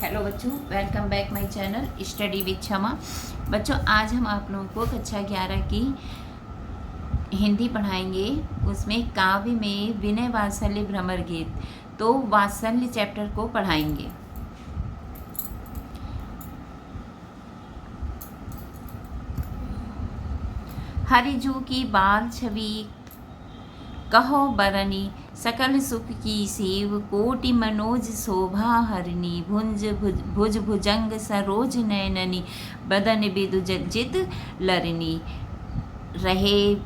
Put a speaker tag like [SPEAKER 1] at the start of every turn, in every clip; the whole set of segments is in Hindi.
[SPEAKER 1] हेलो बच्चों, welcome back my channel study with क्षमा। बच्चों, आज हम आप लोगों को कक्षा 11 की हिंदी पढ़ाएंगे। उसमें काव्य में विनय वात्सल्य भ्रमर गीत, तो वात्सल्य चैप्टर को पढ़ाएंगे। हरिजू की बाल छवि कहो बरनी, सकल सुख की सेव कोटि मनोज शोभा हरनी। भुज भुजंग सरोज नयननी, बदन बिदु जित लरनी। रहे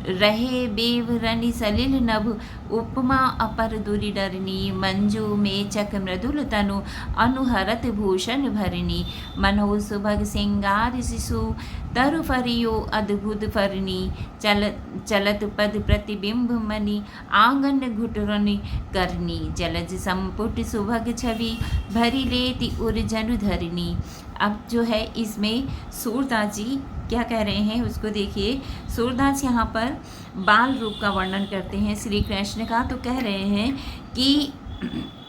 [SPEAKER 1] रहे बेवरनी सलिल नभ, उपमा अपर दुरी डरनी। मंजू में चक मृदुल तनु, अनुहरत भूषण भरनी। मनोज सुभग सिंगार शिशु, तरु फरियो अद्भुत फरनी। चलत पद प्रतिबिंब मणि, आंगन घुटरनी करनी। जलज संपुट सुभग छवि, भरी लेति उर्जन धरनी। अब जो है इसमें सूरदास जी क्या कह रहे हैं उसको देखिए। सूरदास यहाँ पर बाल रूप का वर्णन करते हैं श्री कृष्ण का, तो कह रहे हैं कि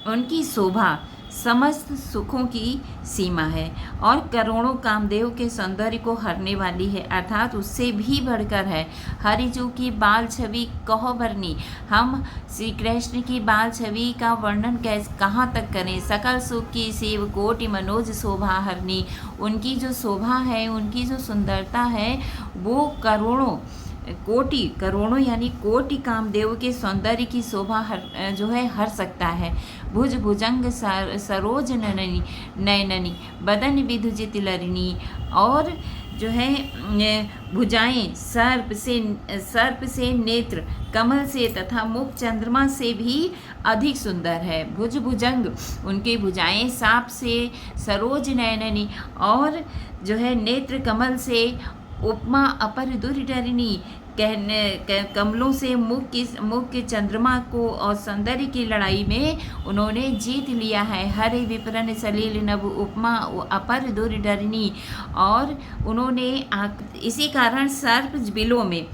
[SPEAKER 1] उनकी शोभा समस्त सुखों की सीमा है और करोड़ों कामदेव के सौंदर्य को हरने वाली है, अर्थात उससे भी बढ़कर है। हरिजू की बाल छवि कहो भरनी, हम श्री कृष्ण की बाल छवि का वर्णन कहाँ तक करें। सकल सुख की सेव कोटि मनोज शोभा हरनी, उनकी जो शोभा है, उनकी जो सुंदरता है, वो करोड़ों यानी कोटि कामदेव के सौंदर्य की शोभा जो है हर सकता है। भुज भुजंग सरोज नयननी, बदन विधुजित लरनी। और जो है भुजाएं सर्प से, नेत्र कमल से तथा मुख चंद्रमा से भी अधिक सुंदर है। भुज भुजंग, उनकी भुजाएं सांप से, सरोज नयननी, और जो है नेत्र कमल से, उपमा अपर दुर्धरिणी, कमलों से मुख के चंद्रमा को और सौंदर्य की लड़ाई में उन्होंने जीत लिया है। हरे विपरण सलील नभ, उपमा अपर दुर्धरिणी। और उन्होंने इसी कारण सर्प बिलों में,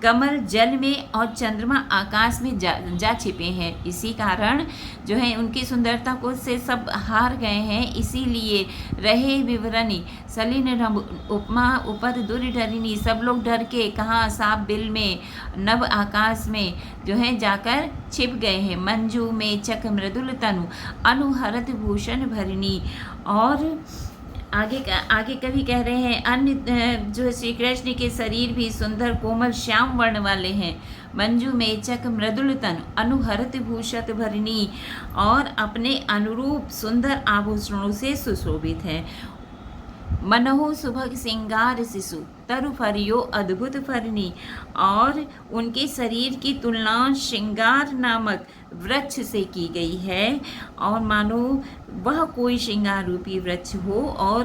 [SPEAKER 1] कमल जल में और चंद्रमा आकाश में जा छिपे हैं। इसी कारण जो है उनकी सुंदरता को से सब हार गए हैं। इसीलिए रहे विवरणी सलीन नभ, उपमा ऊपर दुर्धरिणी, सब लोग डर के कहाँ सांप बिल में, नभ आकाश में जो है जाकर छिप गए हैं। मंजू में चक मृदुल तनु, अनुहरत भूषण भरनी। और आगे कवि कह रहे हैं, अन्य जो श्री कृष्ण के शरीर भी सुंदर कोमल श्याम वर्ण वाले हैं। मंजू में चक मृदुल तन, अनुहरत भूषत भरनी, और अपने अनुरूप सुंदर आभूषणों से सुशोभित है। मनहु सुभग सिंगार शिशु, तरु फरियो अद्भुत फरनी। और उनके शरीर की तुलना श्रृंगार नामक वृक्ष से की गई है, और मानो वह कोई श्रृंगार रूपी वृक्ष हो और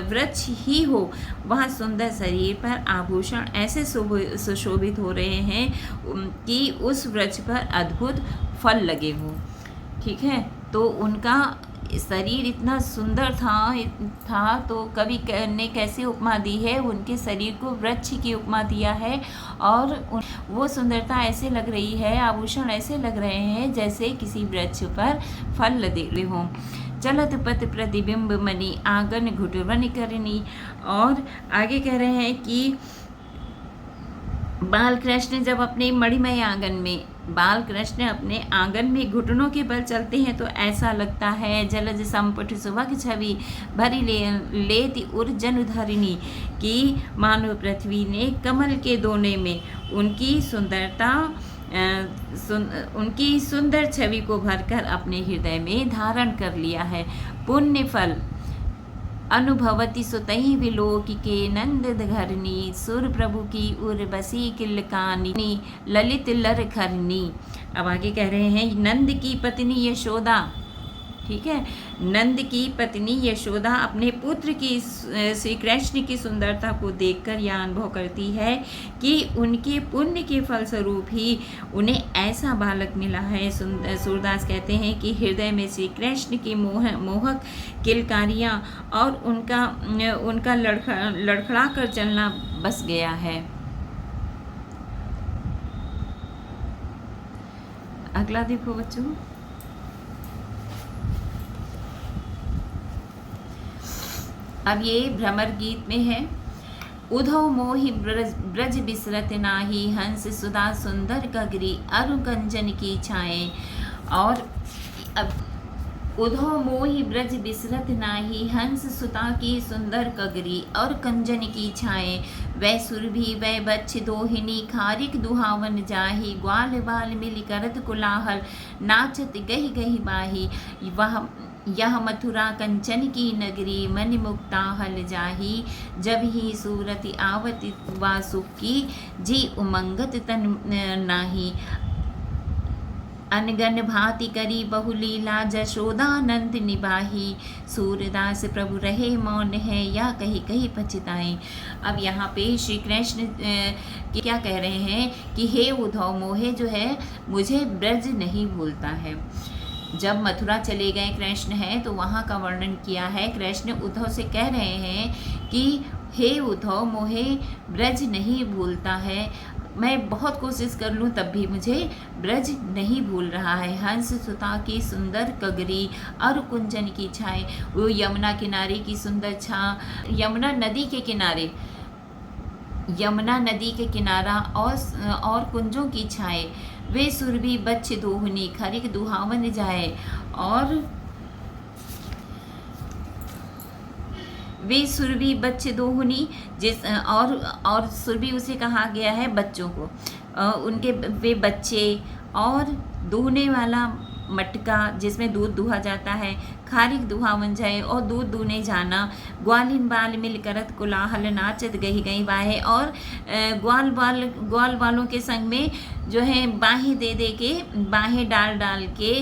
[SPEAKER 1] वृक्ष ही हो। वह सुंदर शरीर पर आभूषण ऐसे सुशोभित हो रहे हैं कि उस वृक्ष पर अद्भुत फल लगे हों। ठीक है, तो उनका शरीर इतना सुंदर था तो कवि ने कैसे उपमा दी है, उनके शरीर को वृक्ष की उपमा दिया है। और वो सुंदरता ऐसे लग रही है, आभूषण ऐसे लग रहे हैं जैसे किसी वृक्ष पर फल लदे हों। चलत पथ प्रतिबिंब मणि, आंगन घुटवन करनी। और आगे कह रहे हैं कि बाल कृष्ण जब अपने मणिमय आंगन में, बाल कृष्ण अपने आंगन में घुटनों के बल चलते हैं तो ऐसा लगता है। जलज संपुट सुभग छवि, भरी लेति उर्जन धरिणी, कि मानो पृथ्वी ने कमल के दोने में उनकी सुंदर छवि को भरकर अपने हृदय में धारण कर लिया है। पुण्य फल अनुभवती सुतई विलोकिके, नंद घरनी, सुर प्रभु की उर्वशी किलकानी, ललित लर खरनी। अब आगे कह रहे हैं, नंद की पत्नी यशोदा, ठीक है, नंद की पत्नी यशोदा अपने पुत्र की श्री कृष्ण की सुंदरता को देखकर यह अनुभव करती है कि उनके पुण्य के फलस्वरूप ही उन्हें ऐसा बालक मिला है। सूरदास कहते हैं कि हृदय में श्री कृष्ण की मोहक किलकारियाँ और उनका लड़खड़ा कर चलना बस गया है। अगला देखो बच्चों, अब ये भ्रमर गीत में है। उधो मोहि ब्रज बिसरत नाही, हंस सुधा सुंदर कगरी अरु कंचन की छाए। और अब उधो मोहि ब्रज बिसरत नाही, हंस सुता की सुंदर कगरी और कंजन की छाए। वै सुरभि वै बच्छ दोहिनी, खारिक दुहावन जाही। ग्वाल बाल मिल करत कुलाहल, नाचत गहि गहि बाही। वह यह मथुरा कंचन की नगरी, मन मुक्ता हल जाही। जब ही सूरत आवत वासुकी, जी उमंगत तन नाही। अनगन भांति करी बहुलीला, जशोदानंद निबाही। सूरदास प्रभु रहे मौन है, या कही कही पछताए। अब यहाँ पे श्री कृष्ण क्या कह रहे हैं कि हे उद्धव, मोहे जो है मुझे ब्रज नहीं भूलता है। जब मथुरा चले गए कृष्ण हैं तो वहाँ का वर्णन किया है। कृष्ण उद्धव से कह रहे हैं कि हे उद्धव, मोहे ब्रज नहीं भूलता है। मैं बहुत कोशिश कर लूँ तब भी मुझे ब्रज नहीं भूल रहा है। हंस सुता की सुंदर कगरी और कुंजन की छाए। वो यमुना किनारे की सुंदर छा, यमुना नदी के किनारे, यमुना नदी के किनारा और कुंजों की छाए। वे सुरभि बच्छ दोहनी, खरिक दुहावन जाए। और वे सुरभि बच्छ दोहनी, जिस और सुरभि उसे कहा गया है बच्चों को, उनके वे बच्चे, और दूहने वाला मटका जिसमें दूध दुहा जाता है, खारिक दुहावन जाए और दूध दूने जाना। ग्वालिन बाल मिल करत कुलाहल, नाचत गही गई बाहे। और ग्वाल वालों के संग में जो है बाहें दे दे के, बाहें डाल डाल के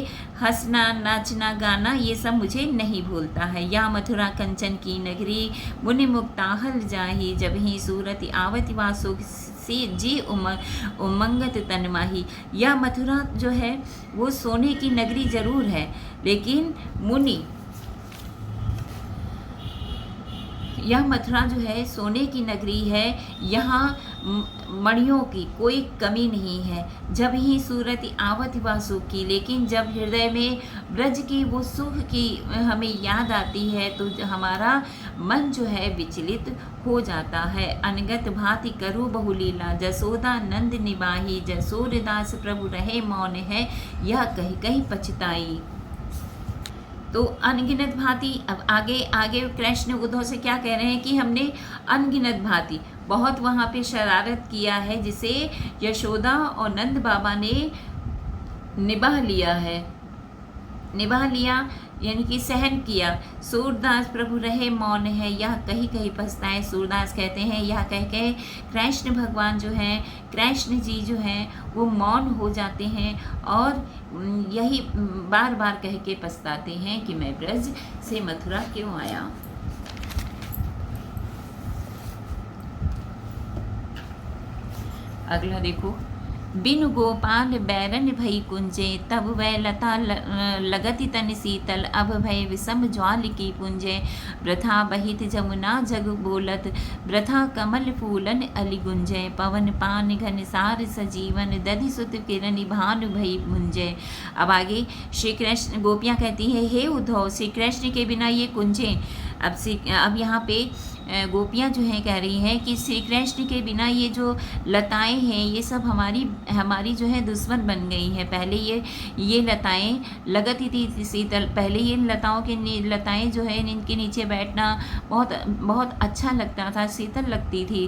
[SPEAKER 1] हंसना, नाचना, गाना, ये सब मुझे नहीं भूलता है। या मथुरा कंचन की नगरी, मुनि मुक्ताहल जाही। जब ही सूरत आवत वासु से, जी उमंगत तनमाही। या मथुरा जो है वो सोने की नगरी जरूर है, लेकिन मुनि, यह मथुरा जो है सोने की नगरी है। यहाँ मणियों की कोई कमी नहीं है। जब ही सूरत आवत वासु की, लेकिन जब हृदय में ब्रज की वो सुख की हमें याद आती है तो हमारा मन जो है विचलित हो जाता है। अनगत भांति करो बहुलीला, जसोदा नंद निबाही। जसोरदास प्रभु रहे मौन है, यह कही कही पछताई। तो अनगिनत भांति, अब आगे कृष्ण उद्धव से क्या कह रहे हैं कि हमने अनगिनत भांति बहुत वहाँ पे शरारत किया है, जिसे यशोदा और नंद बाबा ने निभा लिया यानी कि सहन किया। सूरदास प्रभु रहे मौन है, यह कहीं कहीं पछताए। सूरदास कहते हैं यह कह के कृष्ण भगवान जो हैं, कृष्ण जी जो हैं वो मौन हो जाते हैं और यही बार बार कह के पछताते हैं कि मैं ब्रज से मथुरा क्यों आया। अगला देखो, बिनु गोपाल बैरन भई कुंजे, तब वै लता लगति तन शीतल, अब भय विषम ज्वाल की पुंजे। वृथा बहित जमुना जग बोलत, वृथा कमल फूलन अलि गुंजय। पवन पान घन सार सजीवन, दधि सुत किरण भानु भई मुंजय। अब आगे श्री कृष्ण, गोपियाँ कहती है हे उद्धव, श्री कृष्ण के बिना ये कुंजें। अब यहाँ पे गोपियाँ जो हैं कह रही हैं कि श्री कृष्ण के बिना ये जो लताएं हैं ये सब हमारी जो है दुश्मन बन गई हैं। पहले ये लताएं लगती थी शीतल, पहले ये लताएं जो है इनके नीचे बैठना बहुत अच्छा लगता था, शीतल लगती थी।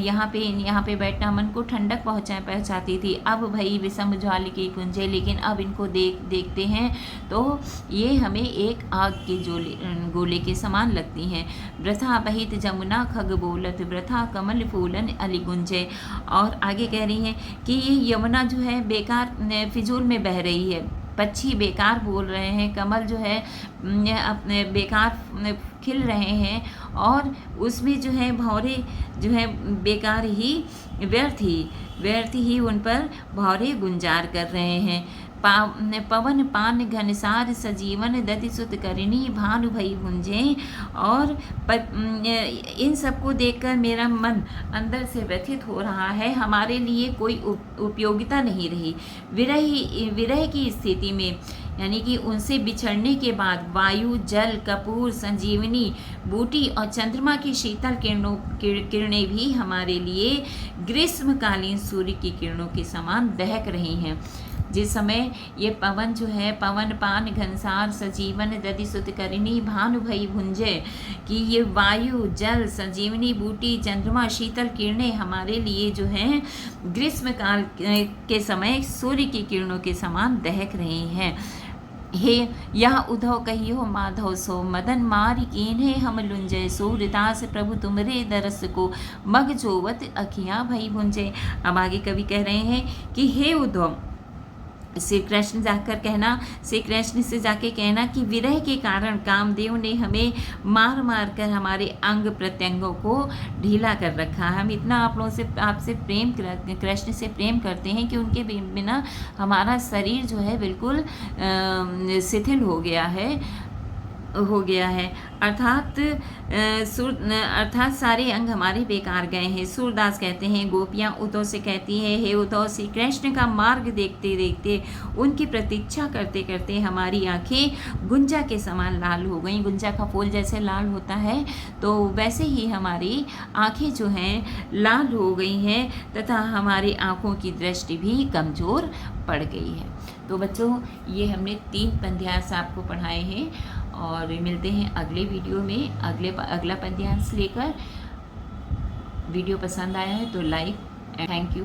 [SPEAKER 1] यहाँ पे बैठना मन को ठंडक पहुँचाती थी। अब भई विषम ज्वाल की कुंजे, लेकिन अब इनको देखते हैं तो ये हमें एक आग के गोले के समान लगती हैं। वृथा बहित जमुना खग बोलत, वृथा कमल फूलन अलि गुंजे। और आगे कह रही हैं कि ये यमुना जो है बेकार फिजूल में बह रही है, पक्षी बेकार बोल रहे हैं, कमल जो है अपने बेकार खिल रहे हैं और उसमें जो है भौरे जो है बेकार ही व्यर्थ ही उन पर भौरे गुंजार कर रहे हैं। पवन पान घनसार सजीवन, दधि सुत करिणी भानु भई भुंजे। और इन सबको देखकर मेरा मन अंदर से व्यथित हो रहा है, हमारे लिए कोई उपयोगिता नहीं रही। विरह की स्थिति में यानी कि उनसे बिछड़ने के बाद वायु, जल, कपूर, संजीवनी बूटी और चंद्रमा की शीतल किरणें भी हमारे लिए ग्रीष्मकालीन सूर्य की किरणों के समान दहक रही हैं। जिस समय ये पवन जो है, पवन पान घनसार सजीवन दधि सुतकरिणी भानु भई भुंजे, कि ये वायु, जल, संजीवनी बूटी, चंद्रमा, शीतल किरणें हमारे लिए जो हैं ग्रीष्मकाल के समय सूर्य की किरणों के समान दहक रही हैं। हे यह उद्धव कहियो माधव सो, मदन मार कीन्हे हम लुंजय, सूरदास प्रभु तुमरे दरस को, मग जोवत अखियाँ भई भुंजे। अब आगे कवि कह रहे हैं कि हे उद्धव, श्री कृष्ण से जाके कहना कि विरह के कारण कामदेव ने हमें मार मार कर हमारे अंग प्रत्यंगों को ढीला कर रखा है। हम इतना आप लोगों से, आपसे कृष्ण से प्रेम करते हैं कि उनके बिना हमारा शरीर जो है बिल्कुल शिथिल हो गया है, अर्थात सारे अंग हमारे बेकार गए हैं। सूरदास कहते हैं, गोपियाँ उद्धव से कहती हैं, हे उद्धव, श्री कृष्ण का मार्ग देखते देखते, उनकी प्रतीक्षा करते करते हमारी आंखें गुंजा के समान लाल हो गई। गुंजा का फूल जैसे लाल होता है तो वैसे ही हमारी आंखें जो हैं लाल हो गई हैं तथा हमारी आंखों की दृष्टि भी कमज़ोर पड़ गई है। तो बच्चों, ये हमने 3 पद्यांश आपको पढ़ाए हैं और मिलते हैं अगले वीडियो में अगला पद्यांश लेकर। वीडियो पसंद आया है तो लाइक, थैंक यू।